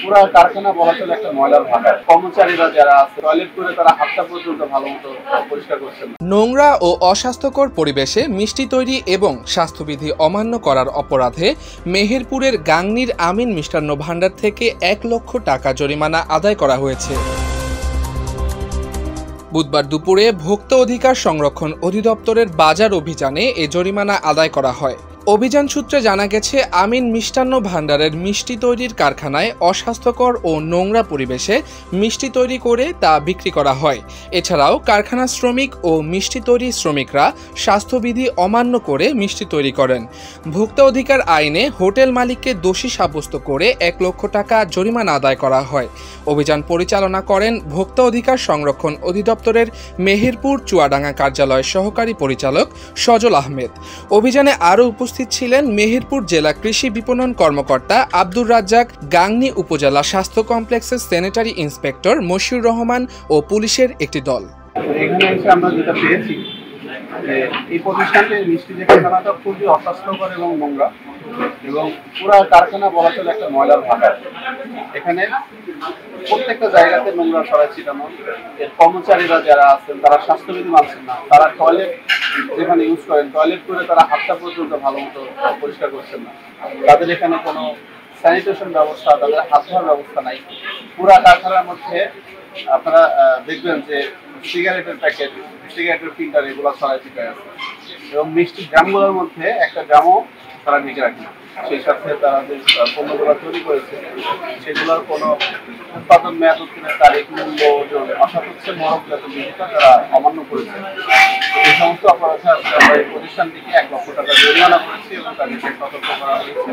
পুরা কারখানা বলা চলে একটা ময়লার ভাটা। কর্মচারীরা যারা আছে টয়লেট করে তারা হাতটা পর্যন্ত ভালো মতো পরিষ্কার করছেন না। নোংরা ও অস্বাস্থ্যকর পরিবেশে মিষ্টি তৈরি এবং স্বাস্থ্যবিধি অমান্য করার অপরাধে মেহেরপুরের গাংনীর আমিন মিষ্টান্ন ভাণ্ডার থেকে ১ লক্ষ টাকা জরিমানা আদায় করা হয়েছে। বুধবার দুপুরে ভোক্তা অধিকার সংরক্ষণ অধিদপ্তরের বাজার অভিযানে এ জরিমানা আদায় করা হয়। অভিযান সূত্রে জানা গেছে, আমিন মিষ্টান্ন ভাণ্ডারের মিষ্টি তৈরির কারখানায় অস্বাস্থ্যকর ও নোংরা পরিবেশে মিষ্টি তৈরি করে তা বিক্রি করা হয়। এছাড়াও কারখানার শ্রমিক ও মিষ্টি তৈরি শ্রমিকরা স্বাস্থ্যবিধি অমান্য করে মিষ্টি তৈরি করেন। ভোক্তা অধিকার আইনে হোটেল মালিককে দোষী সাব্যস্ত করে ১ লক্ষ টাকা জরিমানা আদায় করা হয়। অভিযান পরিচালনা করেন ভোক্তা অধিকার সংরক্ষণ অধিদপ্তরের মেহেরপুর চুয়াডাঙ্গা কার্যালয়ের সহকারী পরিচালক সজল আহমেদ। অভিযানে আরও উপস্থিত ছিলেন মেহেরপুর জেলা কৃষি বিপণন কর্মকর্তা আব্দুর রাজ্জাক, গাংনী উপজেলা স্বাস্থ্য কমপ্লেক্সের স্যানিটারি ইন্সপেক্টর মশিউর রহমান ও পুলিশের একটি দল। এখানে এসে আমরা যেটা পেয়েছি যে এই প্রতিষ্ঠানটির মিষ্টি যে কারখানাটা খুবই অস্বাস্থ্যকর এবং নোংরা, এবং পুরা কারখানা বলা চলে একটা ময়লার ভাটা। এখানে প্রত্যেকটা জায়গাতে নোংরা ছড়াই ছিটানো। এর কর্মচারীরা যারা আছেন তারা স্বাস্থ্যবিধি মানছেন না। তারা টয়লেট যেখানে ইউজ করেন টয়লেট করে তারা হাতটা পর্যন্ত ভালো মতো পরিষ্কার করছেন না। তাদের এখানে কোনো স্যানিটেশন ব্যবস্থা, তাদের হাত ধোয়ার ব্যবস্থা নাই। পুরা কারখানার মধ্যে আপনারা দেখবেন যে সিগারেটের প্যাকেট, সিগারেটের ফিল্টার এগুলো ছড়াই ছিটায় আছে, এবং মিষ্টি ড্রামগুলোর মধ্যে একটা ড্রামও তারা ঢেকে রাখে। সেই সাথে তারা যে পণ্যগুলো তৈরি করেছে সেগুলোর কোনো উৎপাদন মেয়াদ উত্তীর্ণের তারিখ, মূল্য, ওজন অর্থাৎ হচ্ছে মরকজাত বিধিটা তারা অমান্য করেছে। এই সমস্ত অপরাধে আমরা এই প্রতিষ্ঠানটিকে ১ লক্ষ টাকা জরিমানা করেছি এবং তাদেরকে সতর্ক করা হয়েছে।